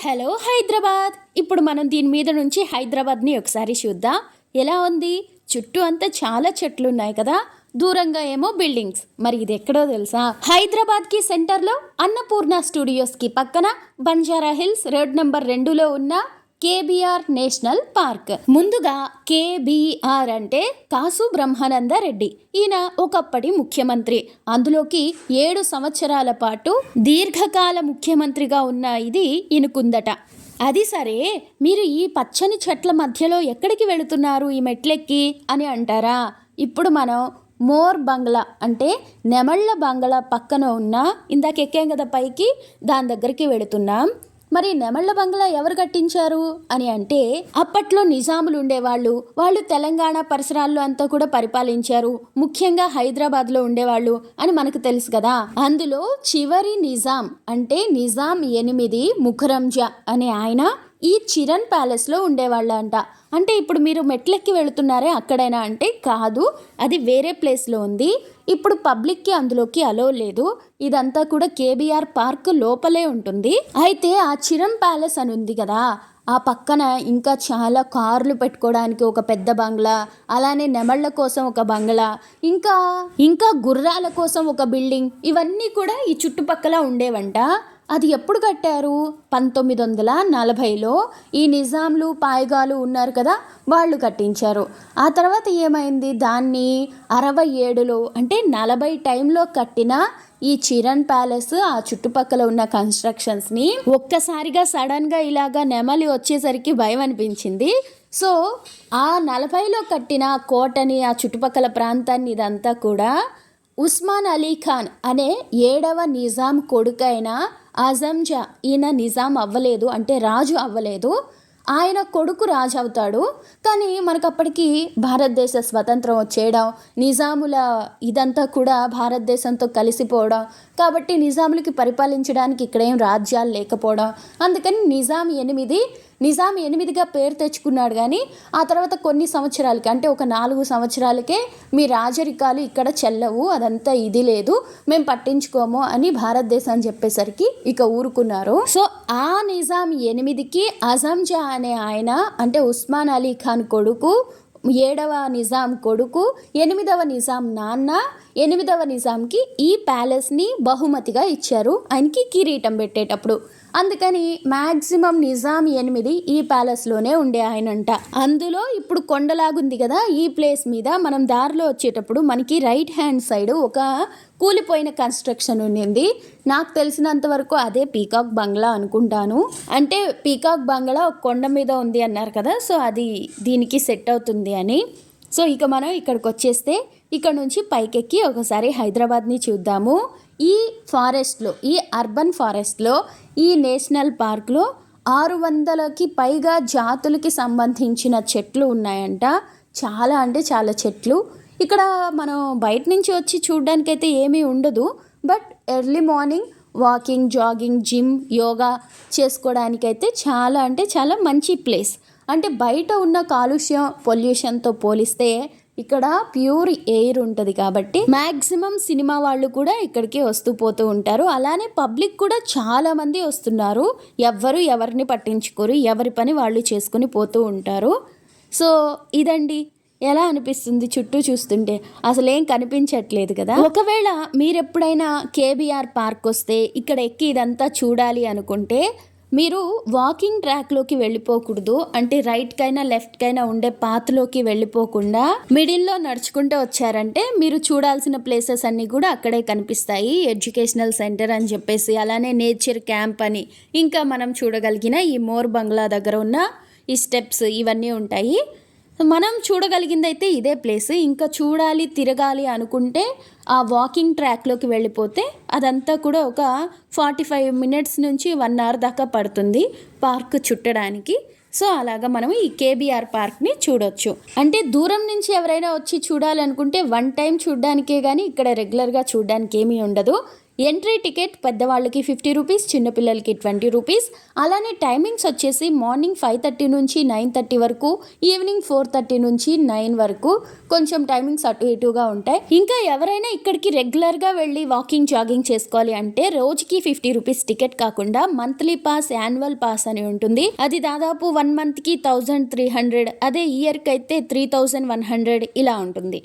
Hello Hyderabad. ఇప్పుడు మనం దీని మీద నుంచి హైదరాబాద్ని ఒకసారి చూద్దాం. ఎలా ఉంది? చుట్టూ అంతా చాలా చెట్లు ఉన్నాయి కదా, దూరంగా ఏమో బిల్డింగ్స్. మరి ఇది ఎక్కడో తెలుసా? హైదరాబాద్కి సెంటర్లో అన్నపూర్ణ స్టూడియోస్కి పక్కన బంజారా హిల్స్ రోడ్ నెంబర్ 2లో ఉన్న కేబీఆర్ నేషనల్ పార్క్. ముందుగా కేబీఆర్ అంటే కాసు బ్రహ్మానంద రెడ్డి. ఈయన ఒకప్పటి ముఖ్యమంత్రి. అందులోకి 7 సంవత్సరాల పాటు దీర్ఘకాల ముఖ్యమంత్రిగా ఉన్న ఇది ఈయనకుందట. అది సరే, మీరు ఈ పచ్చని చెట్ల మధ్యలో ఎక్కడికి వెళుతున్నారు ఈ మెట్లెక్కి అని అంటారా? ఇప్పుడు మనం మోర్ బంగ్లా అంటే నెమళ్ళ బంగ్లా పక్కన ఉన్న, ఇందాక ఎక్కాం కదా పైకి, దాని దగ్గరికి వెళుతున్నాం. మరి నెమళ్ళ బంగ్లా ఎవరు కట్టించారు అని అంటే, అప్పట్లో నిజాములు ఉండేవాళ్ళు. వాళ్ళు తెలంగాణ పరిసరాల్లో అంతా కూడా పరిపాలించారు. ముఖ్యంగా హైదరాబాద్లో ఉండేవాళ్ళు అని మనకు తెలుసు కదా. అందులో చివరి నిజాం అంటే నిజాం 8 ముఖరంజా అనే ఆయన ఈ చిరన్ ప్యాలెస్లో ఉండేవాళ్ళ అంట. అంటే ఇప్పుడు మీరు మెట్లెక్కి వెళుతున్నారే అక్కడైనా అంటే కాదు, అది వేరే ప్లేస్లో ఉంది. ఇప్పుడు పబ్లిక్కి అందులోకి అలో లేదు. ఇదంతా కూడా కేబీఆర్ పార్క్ లోపలే ఉంటుంది. అయితే ఆ చిరన్ ప్యాలెస్ అని ఉంది కదా, ఆ పక్కన ఇంకా చాలా కార్లు పెట్టుకోవడానికి ఒక పెద్ద బంగ్లా, అలానే నెమళ్ళ కోసం ఒక బంగ్లా, ఇంకా గుర్రాల కోసం ఒక బిల్డింగ్, ఇవన్నీ కూడా ఈ చుట్టుపక్కల ఉండేవంట. అది ఎప్పుడు కట్టారు? 1940లో ఈ నిజాంలు పాయగాలు ఉన్నారు కదా, వాళ్ళు కట్టించారు. ఆ తర్వాత ఏమైంది? దాన్ని 67లో అంటే 40 టైంలో కట్టిన ఈ చిరన్ ప్యాలెస్ ఆ చుట్టుపక్కల ఉన్న కన్స్ట్రక్షన్స్ని ఒక్కసారిగా సడన్గా ఇలాగా నెమలి వచ్చేసరికి భయం అనిపించింది. సో ఆ 40లో కట్టిన కోటని, ఆ చుట్టుపక్కల ప్రాంతాన్ని, ఇదంతా కూడా ఉస్మాన్ అలీ ఖాన్ అనే 7వ నిజాం కొడుకైన ఆజంజా, ఈయన నిజాం అవ్వలేదు అంటే రాజు అవ్వలేదు, ఆయన కొడుకు రాజు అవుతాడు. కానీ మనకు అప్పటికి భారతదేశ స్వతంత్రం వచ్చేయడం, నిజాముల ఇదంతా కూడా భారతదేశంతో కలిసిపోవడం, కాబట్టి నిజాములకి పరిపాలించడానికి ఇక్కడేం రాజ్యాలు లేకపోవడం, అందుకని నిజాం 8గా పేరు తెచ్చుకున్నాడు. కానీ ఆ తర్వాత కొన్ని సంవత్సరాలకి అంటే ఒక 4 సంవత్సరాలకే మీ రాజరికాలు ఇక్కడ చెల్లవు, అదంతా ఇది లేదు, మేము పట్టించుకోము అని భారతదేశం చెప్పేసరికి ఇక ఊరుకున్నారు. సో ఆ నిజాం 8కి అజంజా అనే ఆయన అంటే ఉస్మాన్ అలీ ఖాన్ కొడుకు, 7వ నిజాం కొడుకు, 8వ నిజాం నాన్న, 8వ నిజాంకి ఈ ప్యాలెస్ని బహుమతిగా ఇచ్చారు ఆయనకి కిరీటం పెట్టేటప్పుడు. అందుకని మ్యాక్సిమం నిజాం 8 ఈ ప్యాలెస్లోనే ఉండే ఆయనంట. అందులో ఇప్పుడు కొండలాగుంది కదా, ఈ ప్లేస్ మీద మనం దారిలో వచ్చేటప్పుడు మనకి రైట్ హ్యాండ్ సైడ్ ఒక కూలిపోయిన కన్స్ట్రక్షన్ ఉండింది. నాకు తెలిసినంత వరకు అదే పీకాక్ బంగ్లా అనుకుంటాను. అంటే పీకాక్ బంగ్లా ఒక కొండ మీద ఉంది అన్నారు కదా, సో అది దీనికి సెట్ అవుతుంది అని. సో ఇక మనం ఇక్కడికి వచ్చేస్తే ఇక్కడ నుంచి పైకెక్కి ఒకసారి హైదరాబాద్ని చూద్దాము. ఈ ఫారెస్ట్లో, ఈ అర్బన్ ఫారెస్ట్లో, ఈ నేషనల్ పార్క్లో 600కి పైగా జాతులకి సంబంధించిన చెట్లు ఉన్నాయంట. చాలా అంటే చాలా చెట్లు. ఇక్కడ మనం బయట నుంచి వచ్చి చూడడానికైతే ఏమీ ఉండదు, but early morning walking, jogging, gym, yoga చేసుకోవడానికైతే చాలా అంటే చాలా మంచి ప్లేస్. అంటే బయట ఉన్న కాలుష్యం, పొల్యూషన్తో పోలిస్తే ఇక్కడ ప్యూర్ ఎయిర్ ఉంటుంది కాబట్టి మ్యాక్సిమం సినిమా వాళ్ళు కూడా ఇక్కడికి వస్తూ పోతూ ఉంటారు. అలానే పబ్లిక్ కూడా చాలామంది వస్తున్నారు. ఎవ్వరు ఎవరిని పట్టించుకోరు, ఎవరి పని వాళ్ళు చేసుకుని పోతూ ఉంటారు. సో ఇదండి. ఎలా అనిపిస్తుంది చుట్టూ చూస్తుంటే? అసలేం కనిపించట్లేదు కదా. ఒకవేళ మీరెప్పుడైనా కేబీఆర్ పార్క్ వస్తే ఇక్కడ ఎక్కి ఇదంతా చూడాలి అనుకుంటే మీరు వాకింగ్ ట్రాక్లోకి వెళ్ళిపోకూడదు. అంటే రైట్కైనా లెఫ్ట్కైనా ఉండే పాత్లోకి వెళ్ళిపోకుండా మిడిల్లో నడుచుకుంటూ వచ్చారంటే మీరు చూడాల్సిన ప్లేసెస్ అన్నీ కూడా అక్కడే కనిపిస్తాయి. ఎడ్యుకేషనల్ సెంటర్ అని చెప్పేసి, అలానే నేచర్ క్యాంప్ అని, ఇంకా మనం చూడగలిగిన ఈ మోర్ బంగ్లా దగ్గర ఉన్న ఈ స్టెప్స్, ఇవన్నీ ఉంటాయి. మనం చూడగలిగింది అయితే ఇదే ప్లేస్. ఇంకా చూడాలి, తిరగాలి అనుకుంటే ఆ వాకింగ్ ట్రాక్లోకి వెళ్ళిపోతే అదంతా కూడా ఒక 45 మినిట్స్ నుంచి 1 అవర్ దాకా పడుతుంది పార్క్ చుట్టడానికి. సో అలాగా మనం ఈ కేబీఆర్ పార్క్ని చూడొచ్చు. అంటే దూరం నుంచి ఎవరైనా వచ్చి చూడాలనుకుంటే 1 టైం చూడడానికే కానీ ఇక్కడ రెగ్యులర్గా చూడడానికి ఏమీ ఉండదు. ఎంట్రీ టికెట్ పెద్దవాళ్ళకి 50 రూపీస్, చిన్నపిల్లలకి 20 రూపీస్. అలానే టైమింగ్స్ వచ్చేసి మార్నింగ్ 5:30 నుంచి 9:30 వరకు, ఈవినింగ్ 4:30 నుంచి 9 వరకు. కొంచెం టైమింగ్స్ అటు ఇటుగా ఉంటాయి. ఇంకా ఎవరైనా ఇక్కడికి రెగ్యులర్గా వెళ్ళి వాకింగ్ జాగింగ్ చేసుకోవాలి అంటే రోజుకి 50 రూపీస్ టికెట్ కాకుండా మంత్లీ పాస్, యాన్యువల్ పాస్ అని ఉంటుంది. అది దాదాపు 1 మంత్కి 1300, అదే ఇయర్కి అయితే 3100 ఇలా ఉంటుంది.